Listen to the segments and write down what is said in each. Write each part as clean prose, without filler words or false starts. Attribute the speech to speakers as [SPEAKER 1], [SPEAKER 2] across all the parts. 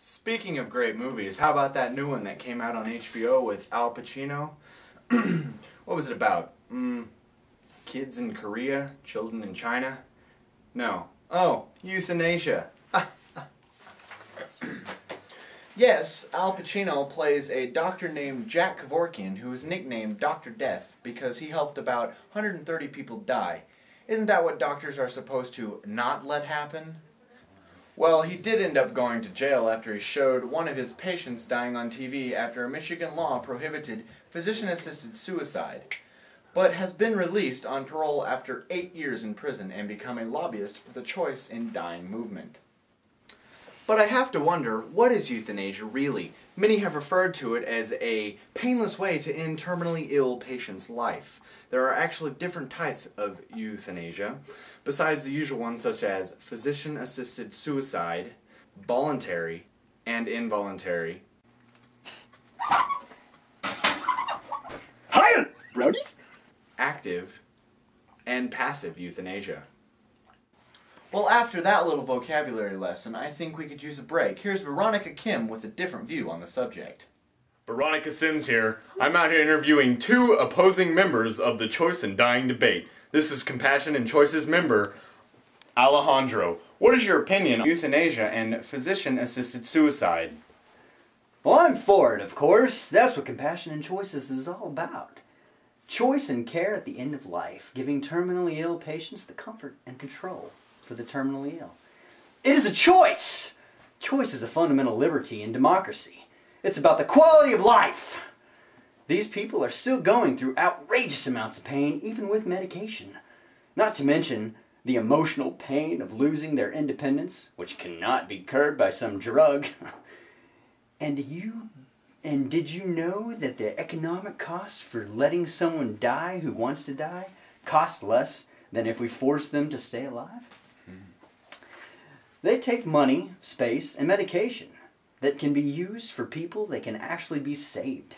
[SPEAKER 1] Speaking of great movies, how about that new one that came out on HBO with Al Pacino? What was it about? Kids in Korea? Children in China? No. Oh, euthanasia. Yes, Al Pacino plays a doctor named Jack Kevorkian who is nicknamed Dr. Death because he helped about 130 people die. Isn't that what doctors are supposed to not let happen? Well, he did end up going to jail after he showed one of his patients dying on TV after a Michigan law prohibited physician-assisted suicide, but has been released on parole after 8 years in prison and become a lobbyist for the Choice in Dying movement. But I have to wonder, what is euthanasia really? Many have referred to it as a painless way to end terminally ill patients' life. There are actually different types of euthanasia, besides the usual ones such as physician-assisted suicide, voluntary, and involuntary.
[SPEAKER 2] Hi, Brodies!
[SPEAKER 1] Active, and passive euthanasia. Well, after that little vocabulary lesson, I think we could use a break. Here's Veronica Kim with a different view on the subject.
[SPEAKER 3] Veronica Sims here. I'm out here interviewing two opposing members of the Choice in Dying debate. This is Compassion and Choice's member, Alejandro. What is your opinion on euthanasia and physician-assisted suicide?
[SPEAKER 2] Well, I'm for it, of course. That's what Compassion and Choices is all about. Choice and care at the end of life, giving terminally ill patients the comfort and control for the terminally ill. It is a choice! Choice is a fundamental liberty in democracy. It's about the quality of life. These people are still going through outrageous amounts of pain, even with medication. Not to mention the emotional pain of losing their independence, which cannot be curbed by some drug. And did you know that the economic costs for letting someone die who wants to die cost less than if we force them to stay alive? They take money, space, and medication that can be used for people that can actually be saved.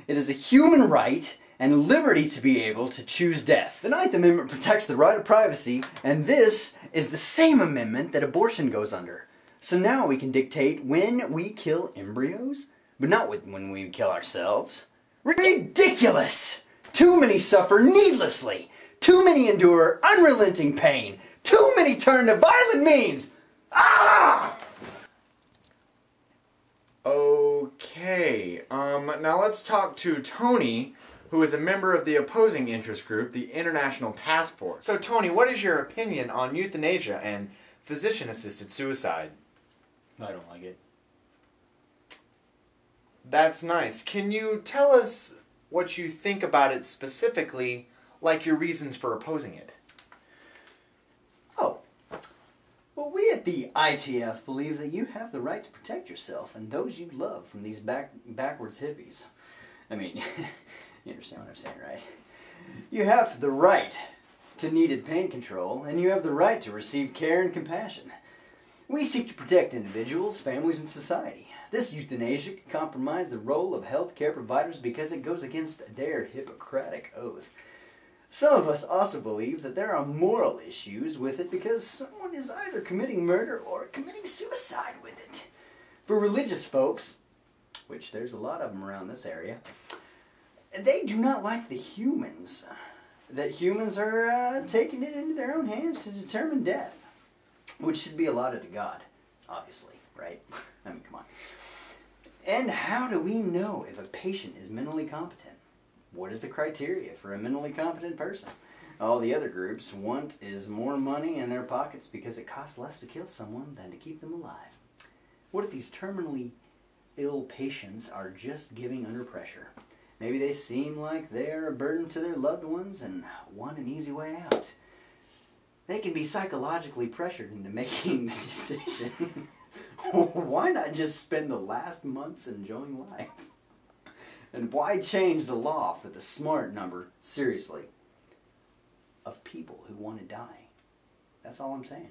[SPEAKER 2] It is a human right and liberty to be able to choose death. The Ninth Amendment protects the right of privacy, and this is the same amendment that abortion goes under. So now we can dictate when we kill embryos, but not when we kill ourselves. Ridiculous! Too many suffer needlessly. Too many endure unrelenting pain. Too many turn to violent means. Ah!
[SPEAKER 1] Okay, now let's talk to Tony, who is a member of the opposing interest group, the International Task Force. So Tony, what is your opinion on euthanasia and physician-assisted suicide?
[SPEAKER 2] I don't like it.
[SPEAKER 1] That's nice. Can you tell us what you think about it specifically, like your reasons for opposing it?
[SPEAKER 2] Well, we at the ITF believe that you have the right to protect yourself and those you love from these backwards hippies. I mean, you understand what I'm saying, right? You have the right to needed pain control, and you have the right to receive care and compassion. We seek to protect individuals, families, and society. This euthanasia can compromise the role of healthcare providers because it goes against their Hippocratic oath. Some of us also believe that there are moral issues with it because someone is either committing murder or committing suicide with it. For religious folks, which there's a lot of them around this area, they do not like the humans. That humans are taking it into their own hands to determine death, which should be allotted to God, obviously, right? I mean, come on. And how do we know if a patient is mentally competent? What is the criteria for a mentally competent person? All the other groups want is more money in their pockets because it costs less to kill someone than to keep them alive. What if these terminally ill patients are just giving under pressure? Maybe they seem like they're a burden to their loved ones and want an easy way out. They can be psychologically pressured into making the decision. Why not just spend the last months enjoying life? And why change the law for the smart number, seriously, of people who want to die? That's all I'm saying.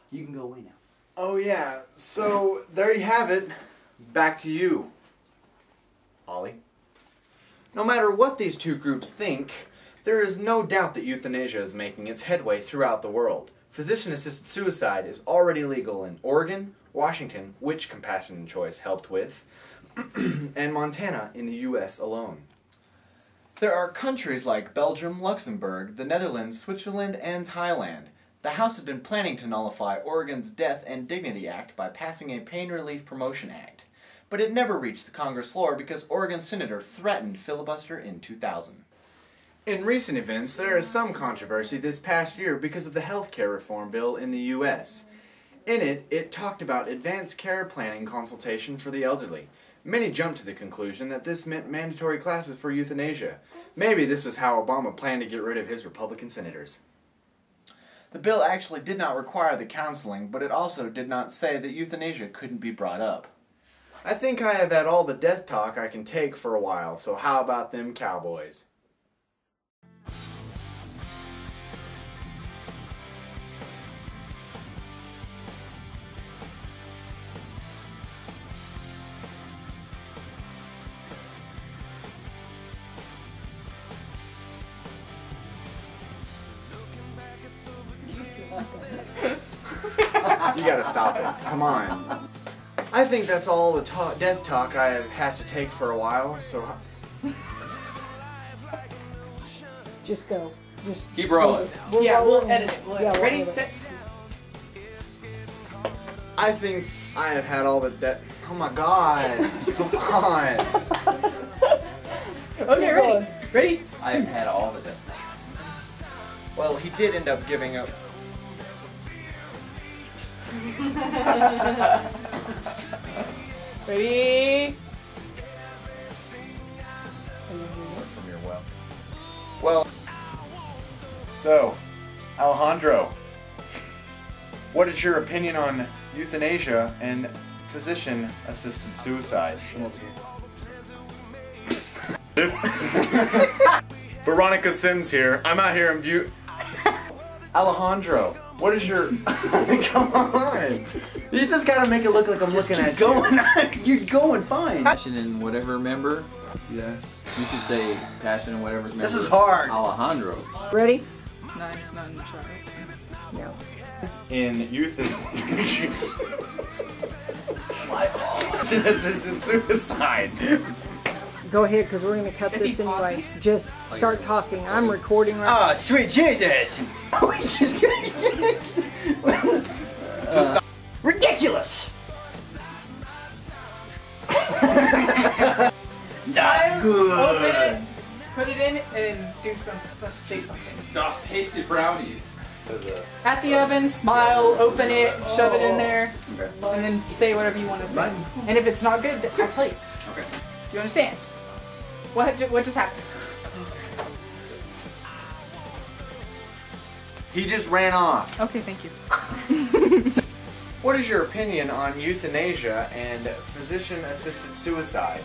[SPEAKER 2] You can go away now.
[SPEAKER 1] Oh yeah, so there you have it. Back to you, Ollie. No matter what these two groups think, there is no doubt that euthanasia is making its headway throughout the world. physician-assisted suicide is already legal in Oregon, Washington, which Compassion and Choice helped with, and Montana in the U.S. alone. There are countries like Belgium, Luxembourg, the Netherlands, Switzerland, and Thailand. The House had been planning to nullify Oregon's Death and Dignity Act by passing a Pain Relief Promotion Act, but it never reached the Congress floor because Oregon Senator threatened filibuster in 2000. In recent events, there is some controversy this past year because of the health care reform bill in the U.S. In it, it talked about advanced care planning consultation for the elderly. Many jumped to the conclusion that this meant mandatory classes for euthanasia. Maybe this was how Obama planned to get rid of his Republican senators. The bill actually did not require the counseling, but it also did not say that euthanasia couldn't be brought up. I think I have had all the death talk I can take for a while, so how about them Cowboys? You gotta stop it. Come on. I think that's all the death talk I have had to take for a while, so...
[SPEAKER 4] Just go. Just
[SPEAKER 5] keep rolling.
[SPEAKER 6] We'll edit it. Ready,
[SPEAKER 4] edit
[SPEAKER 6] set.
[SPEAKER 1] I think I have had all the death... Oh my god. Come on.
[SPEAKER 6] Okay, ready. Ready?
[SPEAKER 5] I've had all of this.
[SPEAKER 1] Well, he did end up giving up...
[SPEAKER 6] Ready?
[SPEAKER 1] From your well, so, Alejandro, what is your opinion on euthanasia and physician-assisted suicide?
[SPEAKER 3] This Veronica Sims here. I'm out here in view.
[SPEAKER 1] Alejandro, what is your... Come on!
[SPEAKER 2] You just gotta make it look like I'm looking at you. You're going fine.
[SPEAKER 5] Passion and whatever member. Yeah. You should say passion and whatever's member.
[SPEAKER 2] This is hard.
[SPEAKER 5] Alejandro.
[SPEAKER 4] Ready?
[SPEAKER 6] No, it's not in the chart.
[SPEAKER 4] No.
[SPEAKER 1] In physician-assisted suicide.
[SPEAKER 4] Go ahead, because we're going to cut
[SPEAKER 6] If he
[SPEAKER 4] this anyway.
[SPEAKER 6] pauses?
[SPEAKER 4] Just start talking. I'm recording right
[SPEAKER 2] Oh, sweet Jesus!
[SPEAKER 3] Just stop.
[SPEAKER 2] Ridiculous! That's
[SPEAKER 6] Open
[SPEAKER 2] good.
[SPEAKER 6] it, put it in, and do say something.
[SPEAKER 5] Das tasted brownies.
[SPEAKER 6] At the oven, smile, open it, shove it in there, and then say whatever you want to say. And if it's not good, I'll tell you.
[SPEAKER 5] Okay.
[SPEAKER 6] Do you understand? What just happened?
[SPEAKER 1] He just ran off.
[SPEAKER 6] Okay, thank you.
[SPEAKER 1] What is your opinion on euthanasia and physician-assisted suicide?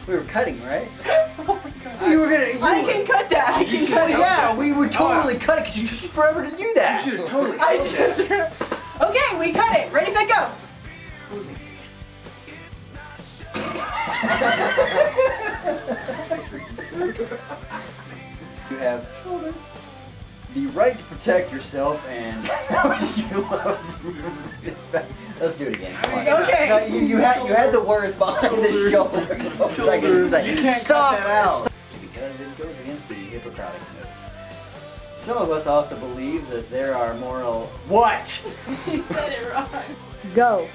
[SPEAKER 2] We were cutting, right?
[SPEAKER 6] Oh my god.
[SPEAKER 2] You were gonna.
[SPEAKER 6] I can cut that. I can cut that.
[SPEAKER 2] Yeah, we would totally cut it because you took you forever to do that.
[SPEAKER 5] You should have totally.
[SPEAKER 6] I just. Okay, we cut it. Ready, set, go.
[SPEAKER 2] You have the right to protect yourself and you love this back. Let's do it again. Come on.
[SPEAKER 6] Okay.
[SPEAKER 2] No, you had the words behind the shoulder. I can say,
[SPEAKER 1] You can't
[SPEAKER 2] stop
[SPEAKER 1] cut that out.
[SPEAKER 2] Stop. Because it goes against the Hippocratic Oath. Some of us also believe that there are moral. What?
[SPEAKER 6] You said it wrong.
[SPEAKER 4] Go.